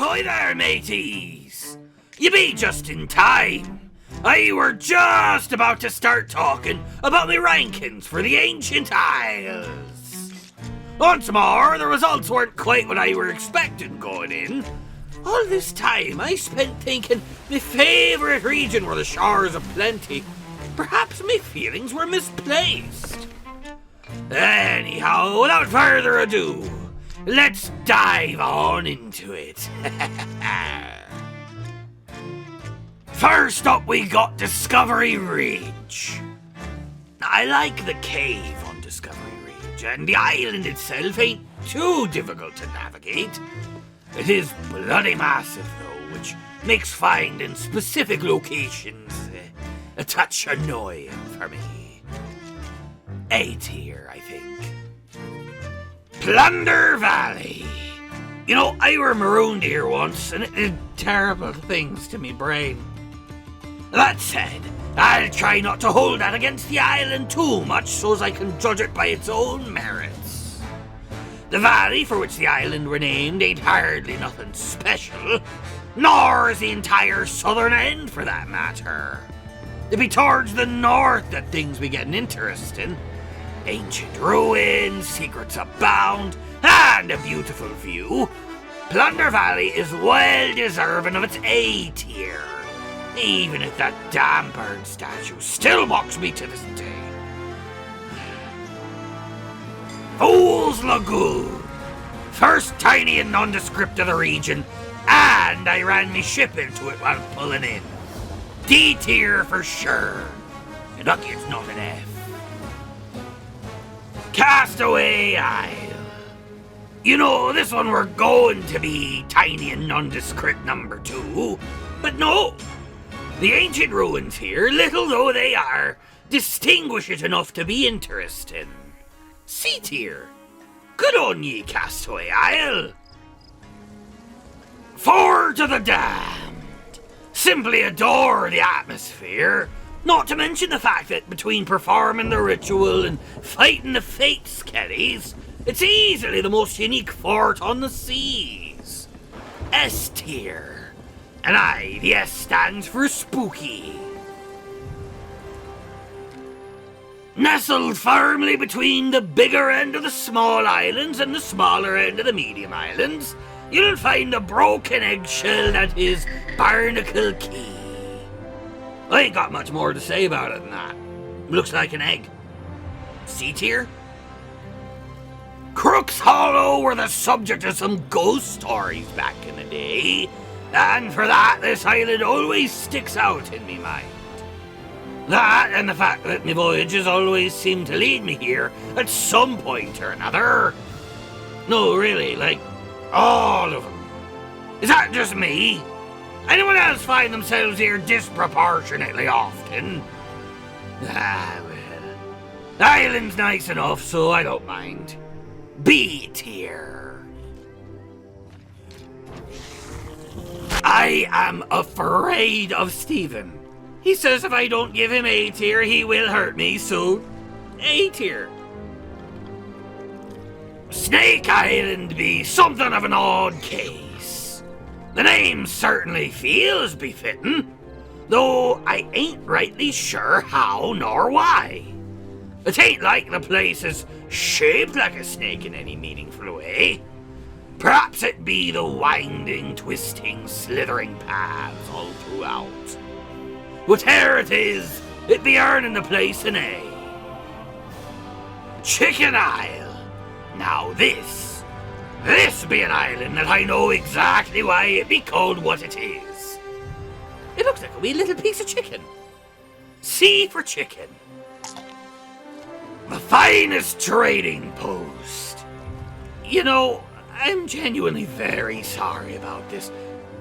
Ahoy there, mateys! You be just in time. I were just about to start talking about my rankings for the Ancient Isles. Once more, the results weren't quite what I were expecting going in. All this time I spent thinking my favourite region were the shores of plenty. Perhaps my feelings were misplaced. Anyhow, without further ado, let's dive on into it. First up, we got Discovery Ridge. I like the cave on Discovery Ridge, and the island itself ain't too difficult to navigate. It is bloody massive, though, which makes finding specific locations a touch annoying for me. A tier, I think. Plunder Valley. You know, I were marooned here once, and it did terrible things to me brain. That said, I'll try not to hold that against the island too much so as I can judge it by its own merits. The valley for which the island were named ain't hardly nothing special, nor is the entire southern end for that matter. It be towards the north that things be getting interesting. Ancient ruins, secrets abound, and a beautiful view. Plunder Valley is well deserving of its A tier, even if that damn bird statue still mocks me to this day. Fool's Lagoon. First tiny and nondescript of the region, and I ran me ship into it while pulling in. D tier for sure. And lucky it's not an F. Castaway Isle. You know, this one were going to be tiny and nondescript number 2, but no. The ancient ruins here, little though they are, distinguish it enough to be interesting. C tier. Good on ye, Castaway Isle. Fort of the Damned. Simply adore the atmosphere, not to mention the fact that between performing the ritual and fighting the fate skellies, it's easily the most unique fort on the seas. S tier. And aye, the S stands for spooky. Nestled firmly between the bigger end of the small islands and the smaller end of the medium islands, you'll find the broken eggshell that is Barnacle Key. I ain't got much more to say about it than that. Looks like an egg. C tier? Crook's Hollow were the subject of some ghost stories back in the day, and for that this island always sticks out in me mind. That and the fact that my voyages always seem to lead me here at some point or another. No, really, like, all of them. Is that just me? Anyone else find themselves here disproportionately often? Ah, well, the island's nice enough, so I don't mind. B tier. I am afraid of Stephen. He says if I don't give him A tier, he will hurt me, so A tier. Snake Island be something of an odd case. The name certainly feels befitting, though I ain't rightly sure how nor why. It ain't like the place is shaped like a snake in any meaningful way. Perhaps it be the winding, twisting, slithering paths all throughout. Whatever it is, it be earning the place an A. Chicken Isle. Now this be an island that I know exactly why it be called what it is. It looks like a wee little piece of chicken. C for chicken. The finest trading post. You know, I'm genuinely very sorry about this,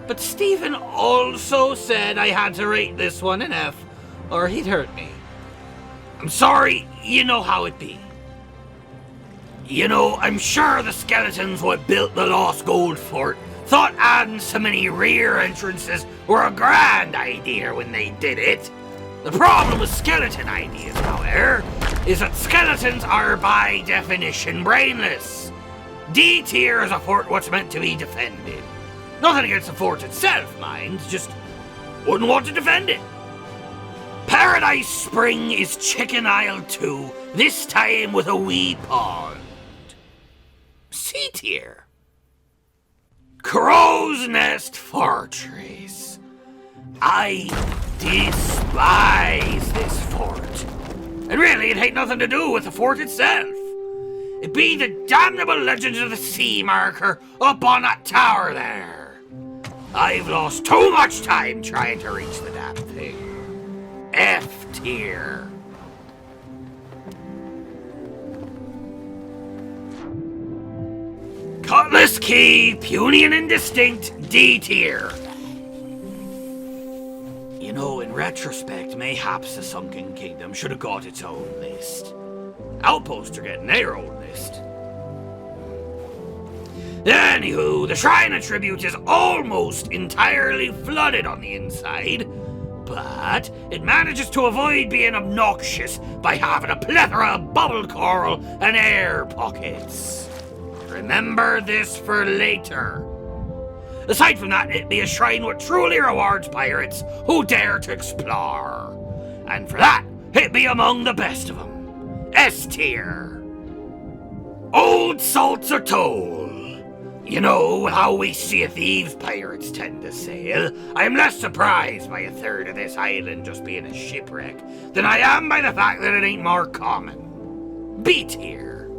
but Stephen also said I had to rate this one an F, or he'd hurt me. I'm sorry, you know how it be. You know, I'm sure the skeletons what built the Lost Gold Fort thought adding so many rear entrances were a grand idea when they did it. The problem with skeleton ideas, however, is that skeletons are by definition brainless. D tier is a fort what's meant to be defended. Nothing against the fort itself, mind, just wouldn't want to defend it. Paradise Spring is Chicken Isle 2, this time with a wee pond. C tier. Crow's Nest Fortress. I despise this fort. And really, it ain't nothing to do with the fort itself. It be the damnable Legends of the Sea marker up on that tower there. I've lost too much time trying to reach the damn thing. F tier. Cutlass Key, puny and indistinct, D tier. You know, in retrospect, mayhaps the Sunken Kingdom should have got its own list. Outposts are getting their own list. Anywho, the Shrine of Tribute is almost entirely flooded on the inside, but it manages to avoid being obnoxious by having a plethora of bubble coral and air pockets. Remember this for later. Aside from that, it be a shrine what truly rewards pirates who dare to explore. And for that, it be among the best of them. S tier. Old Salts are Toll. You know how we see Thieves pirates tend to sail. I am less surprised by a third of this island just being a shipwreck than I am by the fact that it ain't more common. B tier.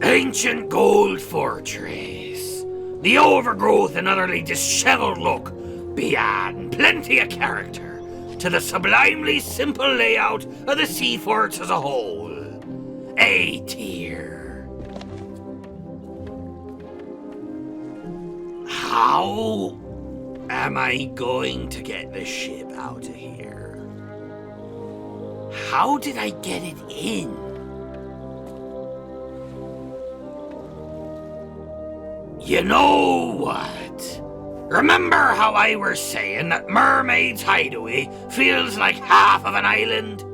Ancient Gold Fortress. The overgrowth and utterly disheveled look be adding plenty of character to the sublimely simple layout of the sea forts as a whole. A tier. How am I going to get the ship out of here? How did I get it in? You know what? Remember how I were saying that Mermaid's Hideaway feels like half of an island?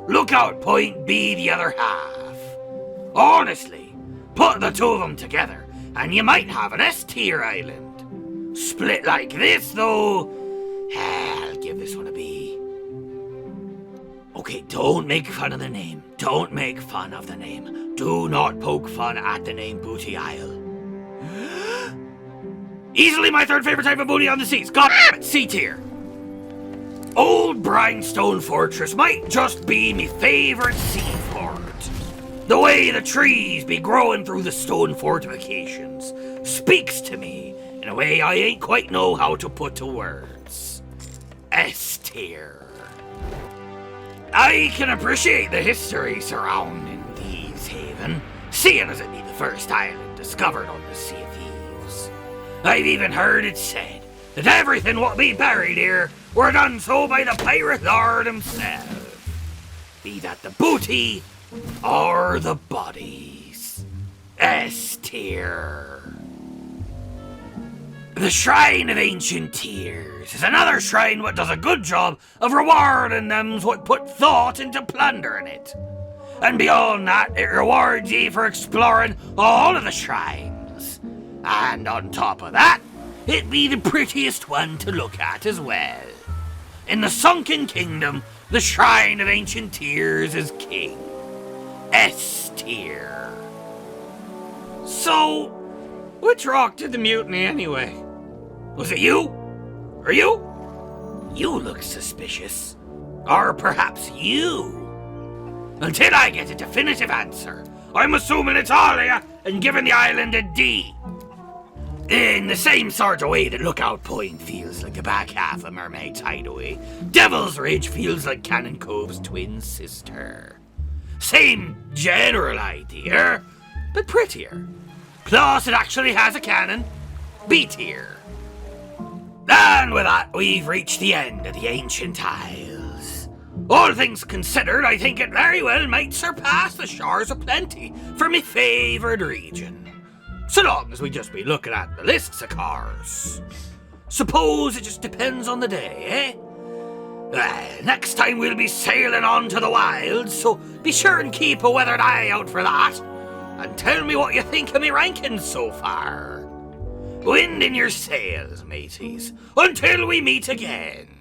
Lookout Point be the other half. Honestly, put the two of them together and you might have an S-tier island. Split like this, though, I'll give this one a B. Okay, don't make fun of the name. Don't make fun of the name. Do not poke fun at the name Booty Isle. Easily my third favorite type of booty on the seas. God damn it, C-tier. Old Brimstone Fortress might just be me favorite sea fort. The way the trees be growing through the stone fortifications speaks to me in a way I ain't quite know how to put to words. S-tier. I can appreciate the history surrounding Thieves Haven, seeing as it be the first island discovered on the Sea of Thieves. I've even heard it said that everything what be buried here were done so by the pirate lord himself. Be that the booty or the bodies. S-tier. The Shrine of Ancient Tears is another shrine what does a good job of rewarding them what put thought into plundering it. And beyond that, it rewards ye for exploring all of the shrines. And on top of that, it be the prettiest one to look at as well. In the Sunken Kingdom, the Shrine of Ancient Tears is king. S-tier. So, which rock did the mutiny anyway? Was it you? Or you? You look suspicious. Or perhaps you. Until I get a definitive answer, I'm assuming it's all of you and giving the island a D. In the same sort of way that Lookout Point feels like the back half of Mermaid's Hideaway, Devil's Ridge feels like Cannon Cove's twin sister. Same general idea, but prettier. Plus, it actually has a cannon. B tier. And with that, we've reached the end of the Ancient Isles. All things considered, I think it very well might surpass the Shores of Plenty for me favoured region. So long as we just be looking at the lists of cars. Suppose it just depends on the day, eh? Next time we'll be sailing on to the wilds, so be sure and keep a weathered eye out for that. And tell me what you think of me rankings so far. Wind in your sails, mateys, until we meet again.